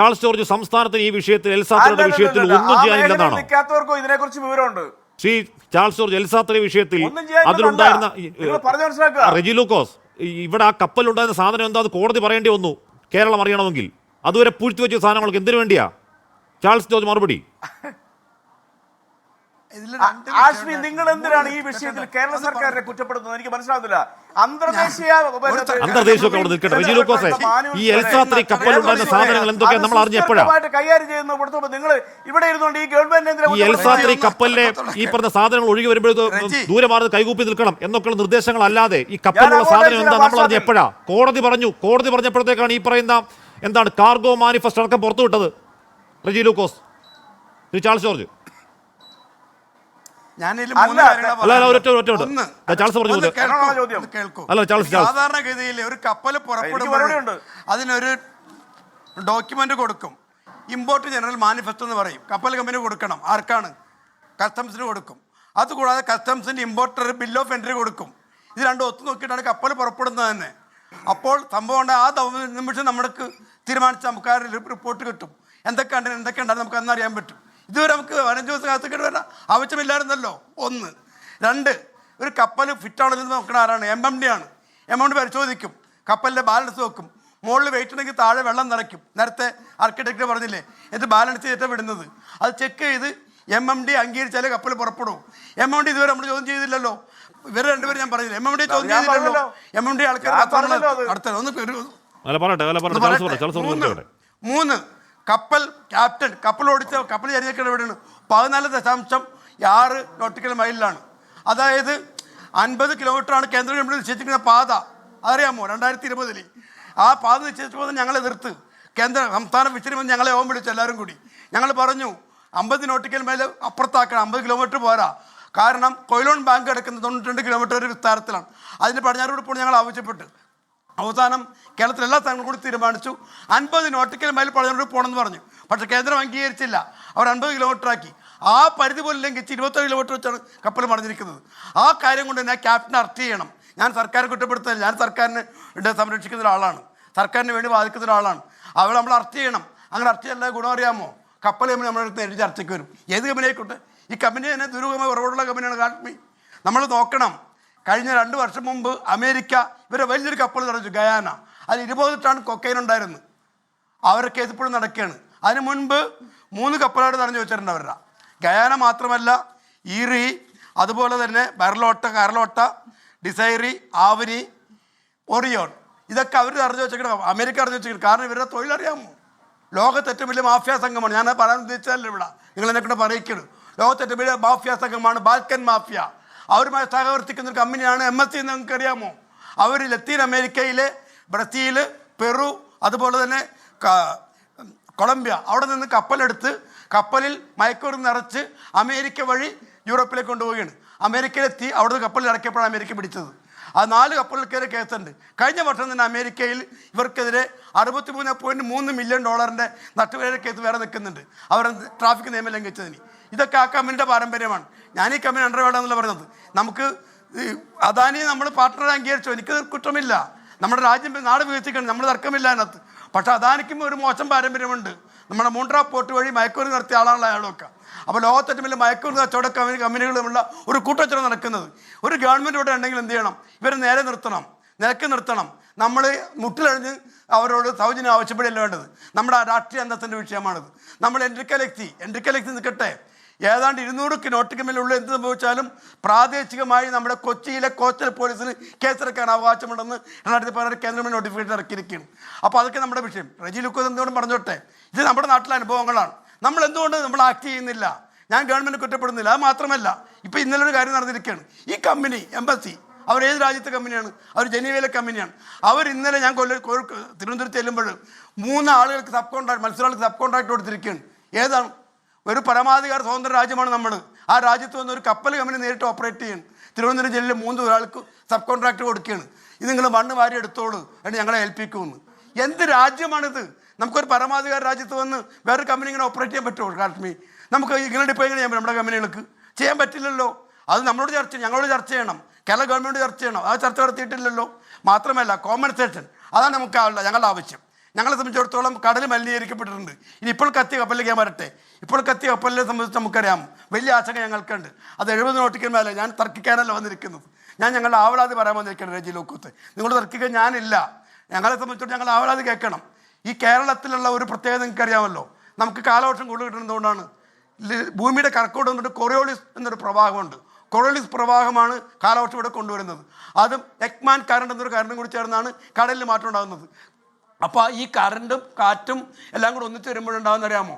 Charles George സംസ്ഥാനത്തിന് ഈ വിഷയത്തിൽ എൽസാത്തയുടെ വിഷയത്തിൽ ഒന്നും ചെയ്യാനില്ലെന്നാണോ? ഇതിനെക്കുറിച്ച് വിവരമുണ്ട്. ശ്രീ ചാൾസ് ജോർജ് എൽസാത്തയുടെ വിഷയത്തിൽ അതിലുണ്ടായിരുന്ന റെജി ലൂക്കോസ് ഇവിടെ ആ കപ്പലുണ്ടായിരുന്ന സാധനം എന്താ അത് കോടതി പറയേണ്ടി വന്നു കേരളം അറിയണമെങ്കിൽ. അതുവരെ പൂഴ്ത്തിവെച്ച സാധനങ്ങൾക്ക് എന്തിനു വേണ്ടിയാ? ചാൾസ് ജോർജ് മറുപടി. ആശ്മി, നിങ്ങൾ എന്തിനാണ് ഈ വിഷയത്തിൽ കേരള സർക്കാരിനെ കുറ്റപ്പെടുത്തുന്നത്? എനിക്ക് മനസ്സിലാവുന്നില്ല. അന്തർദേശീയമൊക്കെ അവിടെ നിൽക്കട്ടെ. റെജി ലൂക്കോസെ, ഈ എൽസാത്രി കപ്പലുണ്ടായിരുന്ന സാധനങ്ങൾ എന്തൊക്കെയാണ് നമ്മൾ അറിഞ്ഞപ്പോഴാണ് കൈകാര്യം ചെയ്യുന്നത്? നിങ്ങൾ ഇവിടെ ഇരുന്നുകൊണ്ട് ഈ ഗവൺമെന്റ് ഈ എൽസാത്രി കപ്പലിലെ ഈ പറഞ്ഞ സാധനങ്ങൾ ഒഴുകി വരുമ്പോഴേക്കും ദൂരെ മാറി കൈകൂപ്പി നിൽക്കണം എന്നൊക്കെയുള്ള നിർദ്ദേശങ്ങൾ അല്ലാതെ ഈ കപ്പലിലുള്ള സാധനം എന്താ നമ്മൾ അറിഞ്ഞപ്പോഴാ? കോടതി പറഞ്ഞപ്പോഴത്തേക്കാണ് ഈ പറയുന്ന എന്താണ് കാർഗോ മാനിഫെസ്റ്റോ അടക്കം പുറത്തുവിട്ടത്. റെജി ലൂക്കോസ്, ശ്രീ ചാൾസ് ജോർജ്. സാധാരണഗതിയിൽ ഒരു കപ്പൽ പുറപ്പെടുമ്പോൾ അതിനൊരു ഡോക്യുമെന്റ് കൊടുക്കും. ഇമ്പോർട്ട് ജനറൽ മാനിഫെസ്റ്റോ എന്ന് പറയും. കപ്പൽ കമ്പനി കൊടുക്കണം. ആർക്കാണ്? കസ്റ്റംസിന് കൊടുക്കും. അതുകൂടാതെ കസ്റ്റംസിന്റെ ഇമ്പോർട്ടർ ബിൽ ഓഫ് എൻട്രി കൊടുക്കും. ഇത് രണ്ടും ഒത്തു നോക്കിയിട്ടാണ് കപ്പൽ പുറപ്പെടുന്നത് തന്നെ. അപ്പോൾ സംഭവം ആ നിമിഷം നമ്മൾക്ക് തീരുമാനിച്ച നമുക്ക് റിപ്പോർട്ട് കിട്ടും. എന്തൊക്കെയുണ്ടെന്ന് നമുക്ക് അന്നറിയാൻ പറ്റും. ഇതുവരെ നമുക്ക് 15 ദിവസം കാത്തിക്കേണ്ടി വരാൻ ആവശ്യമില്ലായിരുന്നല്ലോ. 1. 2, ഒരു കപ്പൽ ഫിറ്റാണെന്ന് നോക്കണ ആരാണ്? MMD ആണ്. MMD പരിശോധിക്കും. കപ്പലിൻ്റെ ബാലൻസ് നോക്കും. മുകളിൽ വെയിറ്റ് ഉണ്ടെങ്കിൽ താഴെ വെള്ളം നിറയ്ക്കും. നേരത്തെ ആർക്കിടെക്ട് പറഞ്ഞില്ലേ, ഇത് ബാലൻസ് ചെയ്തിട്ടാണ് വിടുന്നത്. അത് ചെക്ക് ചെയ്ത് MMD അംഗീകരിച്ചാലേ കപ്പൽ പുറപ്പെടും. MMD ഇതുവരെ നമ്മൾ ചോദ്യം ചെയ്തില്ലല്ലോ. ഇവർ രണ്ടുപേരും ഞാൻ പറഞ്ഞില്ല, MMD ചോദ്യം ചെയ്തില്ലല്ലോ. MMD ആൾക്കാർ അടുത്ത 3, കപ്പൽ ക്യാപ്റ്റൻ കപ്പൽ ഓടിച്ച കപ്പൽ ചരിഞ്ഞേക്കണ എവിടെയാണ്? 14.6 നോട്ടിക്കൽ മൈലിലാണ്. അതായത് 50 കിലോമീറ്ററാണ് കേന്ദ്ര ഗവൺമെൻറ് നിശ്ചയിച്ചിരിക്കുന്ന പാത. അതറിയാമോ? 2020 ആ പാത നിശ്ചയിച്ചപ്പോൾ ഞങ്ങൾ എതിർത്ത് സംസ്ഥാന ഫിഷറി വന്ന് ഞങ്ങളെ ഓം വിളിച്ചു. എല്ലാവരും കൂടി ഞങ്ങൾ പറഞ്ഞു 50 നോട്ടിക്കൽ മൈൽ അപ്പുറത്താക്കണം, 50 കിലോമീറ്റർ പോരാ. കാരണം കൊയിലോൺ ബാങ്ക് കിടക്കുന്നത് 92 കിലോമീറ്റർ ഒരു വിസ്താരത്തിലാണ്. അതിന് പടിഞ്ഞാറോട് പോയി ഞങ്ങൾ ആവശ്യപ്പെട്ടു. അവസാനം കേരളത്തിലെ എല്ലാ സ്ഥലങ്ങളും കൂടി തീരുമാനിച്ചു 50 നോട്ടിക്കൽ മൈൽ പടിഞ്ഞാറോട് പോകണമെന്ന് പറഞ്ഞു. പക്ഷേ കേന്ദ്രം അംഗീകരിച്ചില്ല. അവർ 50 കിലോമീറ്റർ ആക്കി. ആ പരിധി പോലും ലംഘിച്ച് 27 കിലോമീറ്റർ വെച്ചാണ് കപ്പൽ മറിഞ്ഞിരിക്കുന്നത്. ആ കാര്യം കൊണ്ട് തന്നെ ക്യാപ്റ്റനെ അറസ്റ്റ് ചെയ്യണം. ഞാൻ സർക്കാരെ കുറ്റപ്പെടുത്തുന്നില്ല. ഞാൻ സർക്കാരിനെ സംരക്ഷിക്കുന്ന ഒരാളാണ്, സർക്കാരിന് വേണ്ടി വാദിക്കുന്ന ഒരാളാണ്. അവൾ നമ്മൾ അറസ്റ്റ് ചെയ്യണം. അങ്ങനെ അറസ്റ്റ് ചെയ്യാൻ ഗുണം അറിയാമോ? കപ്പൽ കമ്പനി നമ്മുടെ അടുത്ത് നേരിട്ട് ചർച്ചയ്ക്ക് വരും. ഏത് കമ്പനി ആയിക്കോട്ടെ. ഈ കമ്പനി തന്നെ ദുരൂഹമായി ഉറവുള്ള കമ്പനിയാണ് കാശ്മീർ. നമ്മൾ നോക്കണം. കഴിഞ്ഞ 2 വർഷം മുമ്പ് അമേരിക്ക ഇവരെ വലിയൊരു കപ്പൽ നിറച്ചു, ഗയാന. അതിൽ 20 ടൺ കൊക്കൈൻ ഉണ്ടായിരുന്നു. അവരുടെ കേസ് ഇപ്പോഴും നടക്കുകയാണ്. അതിന് മുൻപ് 3 കപ്പലോട് നിറഞ്ഞു വെച്ചിട്ടുണ്ട് അവരുടെ. ഗയാന മാത്രമല്ല, ഈറി, അതുപോലെ തന്നെ കരലോട്ട, ഡിസൈറി, ആവരി, ഒറിയോൺ, ഇതൊക്കെ അവർ അറിഞ്ഞു വെച്ചിരിക്കണം. അമേരിക്ക അറിഞ്ഞു വെച്ചിരിക്കണം. കാരണം ഇവരുടെ തൊഴിലറിയാമോ? ലോകത്ത് ഏറ്റവും വലിയ മാഫിയ സംഘമാണ്. ഞാൻ പറയാൻ ഉദ്ദേശിച്ചതല്ല ഇവിടെ, നിങ്ങൾ എന്നെ കൊണ്ട് പറയിക്കണം. ലോകത്ത് ഏറ്റവും വലിയ മാഫിയ സംഘമാണ് ബാൽക്കൻ മാഫിയ. അവരുമായി സഹവർത്തിക്കുന്ന ഒരു കമ്പനിയാണ് MSC എന്ന് നിങ്ങൾക്കറിയാമോ? അവർ ലത്തീൻ അമേരിക്കയിലെ ബ്രസീൽ, പെറു, അതുപോലെ തന്നെ കൊളംബിയ, അവിടെ നിന്ന് കപ്പലെടുത്ത് കപ്പലിൽ മയക്കുമരുന്ന് നിറച്ച് അമേരിക്ക വഴി യൂറോപ്പിലേക്ക് കൊണ്ടുപോവുകയാണ്. അമേരിക്കയിലെത്തി അവിടെ നിന്ന് കപ്പലിൽ ഇറക്കിയപ്പോഴാണ് അമേരിക്ക പിടിച്ചത്. ആ 4 കപ്പലുകൾക്കെതിരെ കേസുണ്ട്. കഴിഞ്ഞ വർഷം തന്നെ അമേരിക്കയിൽ ഇവർക്കെതിരെ $63.3 മില്യൺ നഷ്ടപരിഹാര കേസ് വേറെ നിൽക്കുന്നുണ്ട്. അവർ ട്രാഫിക് നിയമം ലംഘിച്ചതിന്. ഇതൊക്കെ ആ കമ്പനിയുടെ പാരമ്പര്യമാണ്. ഞാൻ ഈ കമ്പനി അണ്ടർവേഡാന്നല്ല പറയുന്നത്. നമുക്ക് അദാനി നമ്മൾ പാർട്ട്ണറെ അംഗീകരിച്ചു, എനിക്ക് കുറ്റമില്ല. നമ്മുടെ രാജ്യം നാട് വികസിക്കണം, നമ്മൾ തർക്കമില്ല അതിനകത്ത്. പക്ഷേ അദാനിക്കും ഒരു മോശം പാരമ്പര്യമുണ്ട്. നമ്മുടെ മൂണ്ട്രാ പോർട്ട് വഴി മയക്കുമരുന്ന് നടത്തിയ ആളാണല്ലോ അയാളൊക്കെ. അപ്പോൾ ലോകത്തേറ്റവും വലിയ മയക്കുമരുന്ന് കച്ചവട കമ്പനികളുമുള്ള ഒരു കൂട്ടച്ചവടം നടക്കുന്നത്. ഒരു ഗവൺമെൻറ് ഇവിടെ ഉണ്ടെങ്കിൽ എന്ത് ചെയ്യണം? ഇവരെ നേരെ നിർത്തണം, നിലക്ക് നിർത്തണം. നമ്മൾ മുട്ടിലഴിഞ്ഞ് അവരോട് സൗജന്യം ആവശ്യപ്പെടില്ല വേണ്ടത്. നമ്മുടെ രാഷ്ട്രീയ അന്തസ്സിൻ്റെ വിഷയമാണിത്. നമ്മൾ എൻട്രിക്കലക്സി നിൽക്കട്ടെ. ഏതാണ്ട് 200 നോട്ടിക്കൽ എന്ത് സംഭവിച്ചാലും പ്രാദേശികമായി നമ്മുടെ കൊച്ചിയിലെ കോസ്റ്റൽ പോലീസിന് കേസെടുക്കാൻ അവകാശമുണ്ടെന്ന് 2016 കേന്ദ്ര നോട്ടിഫിക്കേഷൻ ഇറക്കിയിരിക്കുകയാണ്. അപ്പോൾ അതൊക്കെ നമ്മുടെ വിഷയം. റെജി ലൂക്കോസ് എന്തുകൊണ്ടും പറഞ്ഞോട്ടെ, ഇത് നമ്മുടെ നാട്ടിലെ അനുഭവങ്ങളാണ്. നമ്മൾ എന്തുകൊണ്ട് നമ്മൾ ആക്ട് ചെയ്യുന്നില്ല? ഞാൻ ഗവൺമെൻറ് കുറ്റപ്പെടുന്നില്ല. അത് മാത്രമല്ല, ഇപ്പോൾ ഇന്നലെ ഒരു കാര്യം നടന്നിരിക്കുകയാണ്. ഈ കമ്പനി MSC അവർ ഏത് രാജ്യത്തെ കമ്പനിയാണ്? അവർ ജനീവയിലെ കമ്പനിയാണ്. അവർ ഇന്നലെ ഞാൻ തിരുവനന്തപുരത്ത് ചെല്ലുമ്പോൾ 3 ആളുകൾക്ക് മത്സരാൾക്ക് സബ് കോൺട്രാക്ട് കൊടുത്തിരിക്കുകയാണ്. ഏതാണ്? ഒരു പരമാധികാര സ്വതന്ത്ര രാജ്യമാണ് നമ്മൾ. ആ രാജ്യത്ത് വന്ന് ഒരു കപ്പൽ കമ്പനി നേരിട്ട് ഓപ്പറേറ്റ് ചെയ്യണം. തിരുവനന്തപുരം ജില്ലയിൽ 3 ഒരാൾക്ക് സബ് കോൺട്രാക്ട് കൊടുക്കുകയാണ്. ഇത് നിങ്ങൾ മണ്ണ് വാരി എടുത്തോളൂ എന്ന് ഞങ്ങളെ ഏൽപ്പിക്കുമെന്ന്. എന്ത് രാജ്യമാണിത്? നമുക്കൊരു പരമാധികാര രാജ്യത്ത് വന്ന് വേറൊരു കമ്പനി ഇങ്ങനെ ഓപ്പറേറ്റ് ചെയ്യാൻ പറ്റുമോ? കാശ്മീർ നമുക്ക് ഇങ്ങനെ ഡിപ്പോ എങ്ങനെ ചെയ്യാൻ പറ്റും? നമ്മുടെ കമ്പനികൾക്ക് ചെയ്യാൻ പറ്റില്ലല്ലോ. അത് ഞങ്ങളോട് ചർച്ച ചെയ്യണം. കേരള ഗവൺമെൻറ് ചർച്ച ചെയ്യണം. ആ ചർച്ച നടത്തിയിട്ടില്ലല്ലോ. മാത്രമല്ല കോമ്പൻസേഷൻ, അതാണ് ഞങ്ങളുടെ ആവശ്യം. ഞങ്ങളെ സംബന്ധിച്ചിടത്തോളം കടൽ മലിനീകരിക്കപ്പെട്ടിട്ടുണ്ട്. ഇനി ഇപ്പോൾ കത്തിയ കപ്പലിലേക്ക് ഞാൻ വരട്ടെ. ഇപ്പോൾ കത്തിയ കപ്പലിനെ സംബന്ധിച്ച് നമുക്കറിയാം, വലിയ ആശങ്ക ഞങ്ങൾക്കുണ്ട്. അത് 70 നോട്ടിക്കൽ മേലെ. ഞാൻ തർക്കിക്കാനല്ല വന്നിരിക്കുന്നത്, ഞാൻ ഞങ്ങളുടെ ആവലാതി പറയാൻ വന്നിരിക്കുന്നത്. രജി ലോക്കത്ത് നിങ്ങൾ തർക്കിക്കാൻ ഞാനില്ല. ഞങ്ങളെ സംബന്ധിച്ചിടത്തോളം ഞങ്ങൾ ആവലാതി കേൾക്കണം. ഈ കേരളത്തിലുള്ള ഒരു പ്രത്യേകത നിങ്ങൾക്കറിയാമല്ലോ, നമുക്ക് കാലവർഷം കൂടുതൽ കിട്ടുന്നതുകൊണ്ടാണ്. ഭൂമിയുടെ കറക്കോട് വന്നിട്ട് കൊറിയോളിസ് എന്നൊരു പ്രവാഹമുണ്ട്. കൊറിയോളിസ് പ്രവാഹമാണ് കാലവർഷം ഇവിടെ കൊണ്ടുവരുന്നത്. അതും എക്മാൻ കറണ്ട് എന്നൊരു കറണ്ടും കൂടി ചേർന്നാണ് കടലിൽ മാറ്റം ഉണ്ടാകുന്നത്. അപ്പോൾ ഈ കറണ്ടും കാറ്റും എല്ലാം കൂടെ ഒന്നിച്ച് വരുമ്പോഴുണ്ടാകുന്ന അറിയാമോ,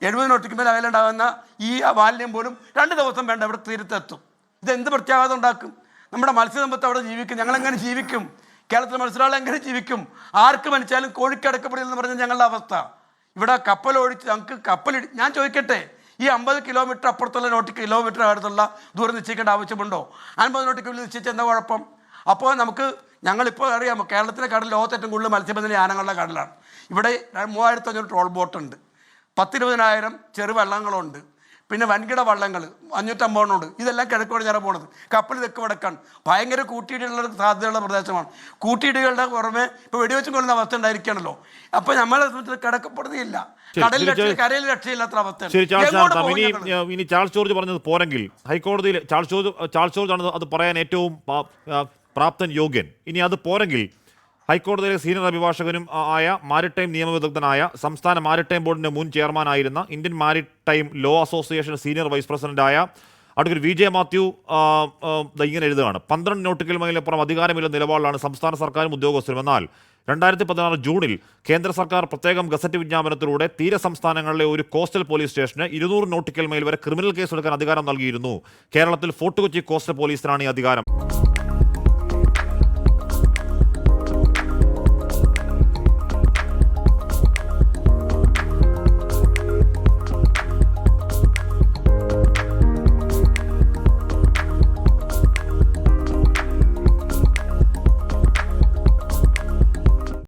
70 നോട്ടിക്ക് മേലെ അകലുണ്ടാകുന്ന ഈ മാലിന്യം പോലും 2 ദിവസം വേണ്ട ഇവിടെ തീരത്തെത്തും. ഇതെന്ത് പ്രത്യാഘാതം ഉണ്ടാക്കും? നമ്മുടെ മത്സ്യസമ്പത്ത് അവിടെ ജീവിക്കും. ഞങ്ങളെങ്ങനെ ജീവിക്കും? കേരളത്തിലെ മത്സ്യത്തൊഴിലാളികൾ എങ്ങനെ ജീവിക്കും? ആർക്ക് മരിച്ചാലും കോഴിക്കടക്കപ്പെടില്ലെന്ന് പറഞ്ഞ ഞങ്ങളുടെ അവസ്ഥ. ഇവിടെ കപ്പലോടിച്ച് ഞങ്ങൾക്ക് ഞാൻ ചോദിക്കട്ടെ, ഈ 50 കിലോമീറ്റർ അപ്പുറത്തുള്ള കിലോമീറ്റർ അടുത്തുള്ള ദൂരം നിശ്ചയിക്കേണ്ട ആവശ്യമുണ്ടോ? 50 നോട്ടിക്ക് നിശ്ചയിച്ച എന്താ കുഴപ്പം? അപ്പോൾ ഞങ്ങളിപ്പോൾ അറിയാമോ, കേരളത്തിലെ കടൽ ലോകത്ത് ഏറ്റവും കൂടുതൽ മത്സ്യബന്ധന യാനങ്ങളുടെ കടലാണ്. ഇവിടെ 3500 ട്രോൾ ബോട്ടുണ്ട്, 10-20,000 ചെറുവള്ളങ്ങളുണ്ട്, പിന്നെ വൻകിട വള്ളങ്ങൾ 550 ഉണ്ട്. ഇതെല്ലാം കിഴക്ക് പടിഞ്ഞാറ് പോണത്. കപ്പൽ തെക്ക് വടക്കാണ്. ഭയങ്കര കൂട്ടിയിടികളുടെ സാധ്യതയുള്ള പ്രദേശമാണ്. കൂട്ടിയിടികളുടെ പുറമെ ഇപ്പോൾ വെടിവെച്ചും കൊള്ളുന്ന അവസ്ഥ ഉണ്ടായിരിക്കണല്ലോ. അപ്പോൾ നമ്മളെ സംബന്ധിച്ച് കിടക്കപ്പെടുകയില്ല, കരയിൽ രക്ഷയില്ലാത്ത അവസ്ഥ. ഇനി ചാൾസ് ജോർജ് പറഞ്ഞത് പോരെങ്കിൽ ഹൈക്കോടതിയിൽ ചാൾസ് ജോർജ് ആണ് അത് പറയാൻ ഏറ്റവും പ്രാപ്തൻ യോഗ്യൻ. ഇനി അത് പോരെങ്കിൽ ഹൈക്കോടതിയിലെ സീനിയർ അഭിഭാഷകനും ആയ മാരിടൈം നിയമവിദഗ്ധനായ സംസ്ഥാന മാരിടൈം ബോർഡിന്റെ മുൻ ചെയർമാനായിരുന്ന Indian maritime law association senior vice പ്രസിഡന്റായ അഡ്വക്കേറ്റ് വിജയ മാത്യു ഇങ്ങനെ എഴുതുകയാണ്: 12 നോട്ടിക്കൽ മൈലിനപ്പുറം അധികാരമില്ല നിലപാടിലാണ് സംസ്ഥാന സർക്കാരും ഉദ്യോഗസ്ഥരും. എന്നാൽ 2016 ജൂണിൽ കേന്ദ്ര സർക്കാർ പ്രത്യേകം ഗസറ്റ് വിജ്ഞാപനത്തിലൂടെ തീര സംസ്ഥാനങ്ങളിലെ ഒരു കോസ്റ്റൽ പോലീസ് സ്റ്റേഷന് 200 നോട്ടിക്കൽ മൈൽ വരെ ക്രിമിനൽ കേസെടുക്കാൻ അധികാരം നൽകിയിരുന്നു. കേരളത്തിൽ ഫോർട്ട് കൊച്ചി കോസ്റ്റൽ പോലീസിനാണ് ഈ അധികാരം.